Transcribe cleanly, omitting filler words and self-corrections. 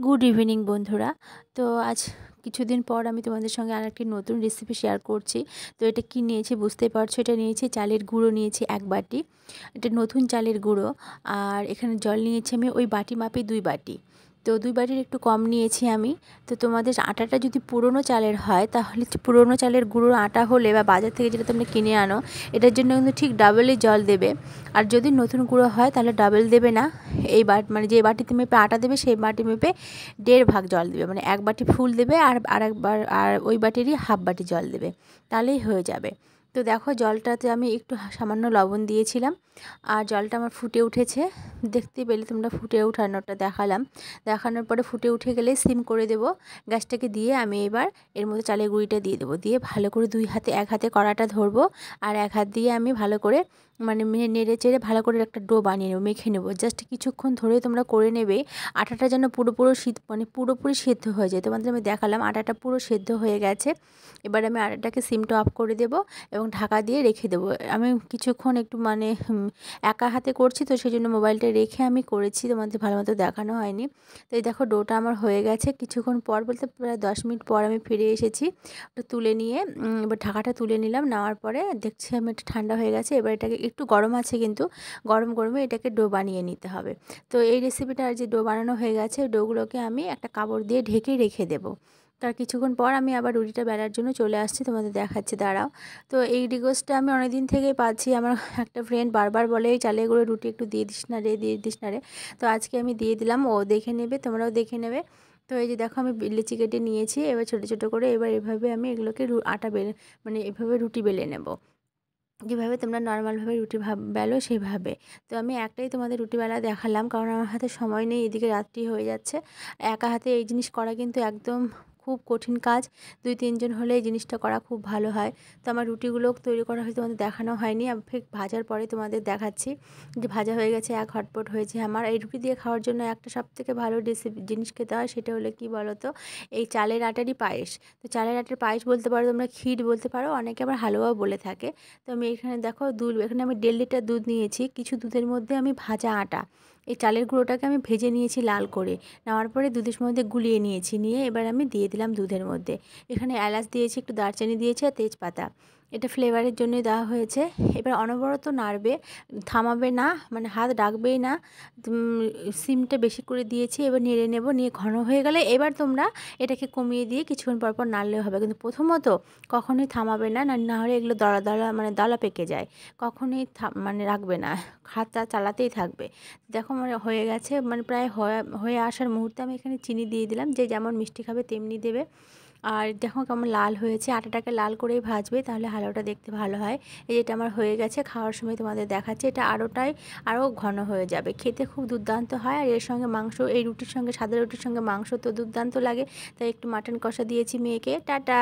Good evening বন্ধুরা। তো আজ কিছুদিন পর আমি তোমাদের সঙ্গে আরেকটি নতুন রেসিপি শেয়ার করছি। তো এটা কি নিয়েছি বুঝতেই পারছো, এটা নিয়েছি চালের গুঁড়ো, নিয়েছি 1 বাটি। এটা নতুন চালের গুঁড়ো। আর এখানে জল নিয়েছি আমি ওই বাটি মাপে 2 বাটি। তো 2 বাটির একটু কম নিয়েছি আমি। তো তোমাদের আটাটা যদি পুরনো চালের হয় তাহলে পুরনো চালের গুঁড়োর আটা হলে বা বাজার থেকে যেটা তোমরা কিনে আনো, এটার জন্য কিন্তু ঠিক ডাবলই জল দেবে। আর যদি নতুন গুঁড়ো হয় তাহলে ডাবল দেবে না। এই মানে যে বাটিতে মেপে আটা দেবে সেই বাটি মেপে 1.5 ভাগ জল দেবে, মানে 1 বাটি ফুল দেবে আর আরেকবার আর ওই বাটিরই হাফ বাটি জল দেবে, তাহলেই হয়ে যাবে। তো দেখো জলটাতে আমি একটু সামান্য লবণ দিয়েছিলাম আর জলটা আমার ফুটে উঠেছে, দেখতে পেলে তোমরা ফুটে ওঠানোটা দেখানোর পরে ফুটে উঠে গেলে সিম করে দেব গ্যাসটাকে, দিয়ে আমি এবার এর মধ্যে চালের গুঁড়িটা দিয়ে দেবো। দিয়ে ভালো করে এক হাতে কড়াটা ধরবো আর এক হাত দিয়ে আমি ভালো করে মানে নেড়ে চেড়ে ভালো করে একটা ডো বানিয়ে নেবো, মেখে নেবো। জাস্ট কিছুক্ষণ ধরে তোমরা করে নেবে। আটাটা যেন পুরোপুরি সেদ্ধ হয়ে যায়। তোমাদের আমি দেখালাম আটাটা পুরো সেদ্ধ হয়ে গেছে। এবার আমি আটাটাকে সিমটা অফ করে দেবো এবং ঢাকা দিয়ে রেখে দেবো। আমি কিছুক্ষণ একটু একা হাতে করছি, তো সেই জন্য মোবাইলটা রেখে আমি করেছি, তোমাদের ভালো মতো দেখানো হয়নি। তো এই দেখো ডোটা আমার হয়ে গেছে। কিছুক্ষণ পর বলতে প্রায় 10 মিনিট পর আমি ফিরে এসেছি। ওটা তুলে নিয়ে এবার ঢাকাটা তুলে নিলাম। নেওয়ার পরে দেখছি আমি এটা ঠান্ডা হয়ে গেছে। এবার এটাকে একটু গরম আছে, কিন্তু গরমে এটাকে ডো বানিয়ে নিতে হবে। তো এই রেসিপিটা যে ডো বানানো হয়ে গেছে, ডোগুলোকে আমি একটা কাপড় দিয়ে ঢেকে রেখে দেবো। তার কিছুক্ষণ পর আমি আবার রুটিটা বেলার জন্য চলে আসছি, তোমাদের দেখাচ্ছি, দাঁড়াও। তো এই রিকোয়েস্টটা আমি অনেক দিন থেকেই পাচ্ছি। আমার একটা ফ্রেন্ড বারবার বলে এই চালের গুঁড়ো রুটি একটু দিয়ে দিস না রে, দিয়ে দিস না রে। তো আজকে আমি দিয়ে দিলাম, ও দেখে নেবে, তোমরাও দেখে নেবে। তো এই যে দেখো আমি লিচি কেটে নিয়েছি। এবার ছোটো ছোটো করে এবার এভাবে আমি এগুলোকে আটা বেলে এভাবে রুটি বেলে নেব, যেভাবে তোমরা নর্মালভাবে রুটি বেলো সেইভাবে। তো আমি একটাই তোমাদের রুটি বেলা দেখালাম, কারণ আমার হাতে সময় নেই, এদিকে রাত্রি হয়ে যাচ্ছে। একা হাতে এই জিনিস করা কিন্তু একদম খুব কঠিন কাজ। 2-3 জন হলে এই জিনিসটা করা খুব ভালো হয়। তো আমার রুটিগুলো তৈরি করা হয়তো তোমাদের দেখানো হয়নি, আমি ঠিক ভাজার পরে তোমাদের দেখাচ্ছি যে ভাজা হয়ে গেছে, এক হটপট হয়েছে। আমার এই রুটি দিয়ে খাওয়ার জন্য একটা সবথেকে ভালো জিনিস খেতে হয়, সেটা হলো কি বলো তো, এই চালের আটারই পায়েস। তো চালের আটার পায়েস বলতে পারো, তোমরা ক্ষীর বলতে পারো, অনেকে আবার হালুয়াও বলে থাকে। তো আমি এখানে দেখো এখানে আমি 1.5 লিটার দুধ নিয়েছি। কিছু দুধের মধ্যে আমি ভাজা আটা, এই চালের গুঁড়োটাকে আমি ভেজে নিয়েছি লাল করে। নেওয়ার পরে দুধের মধ্যে গুলিয়ে নিয়েছি, নিয়ে এবার আমি দিয়ে দিলাম দুধের মধ্যে। এখানে এলাচ দিয়েছি, একটু দারচিনি দিয়েছি আর তেজপাতা, এটা ফ্লেভারের জন্যই দেওয়া হয়েছে। এবার অনবরত নাড়বে, থামাবে না, মানে হাত রাখবেই না। সিমটা বেশি করে দিয়েছি, এবার নেড়ে নেব। নিয়ে ঘন হয়ে গেলে এবার তোমরা এটাকে কমিয়ে দিয়ে কিছুক্ষণ পর পর নাড়লেও হবে, কিন্তু প্রথমত কখনোই থামাবে না, না হলে এগুলো দলা দলা দলা পেকে যায়। কখনোই রাখবে না, হাতটা চালাতেই থাকবে। দেখো আমার হয়ে গেছে, প্রায় হয়ে আসার মুহূর্তে আমি এখানে চিনি দিয়ে দিলাম, যে যেমন মিষ্টি খাবে তেমনি দেবে। আর দেখো কেমন লাল হয়েছে, আটাটাকে লাল করেই ভাজবে, তাহলে হালুয়াটা দেখতে ভালো হয়। এই যেটা আমার হয়ে গেছে, খাওয়ার সময় তোমাদের দেখাচ্ছে, এটা আরও ঘন হয়ে যাবে, খেতে খুব দুর্দান্ত হয়। আর এর সঙ্গে মাংস, এই রুটির সঙ্গে, সাদা রুটির সঙ্গে মাংস তো দুর্দান্ত লাগে। তাই একটু মাটন কষা দিয়েছি মেয়েকে। টাটা।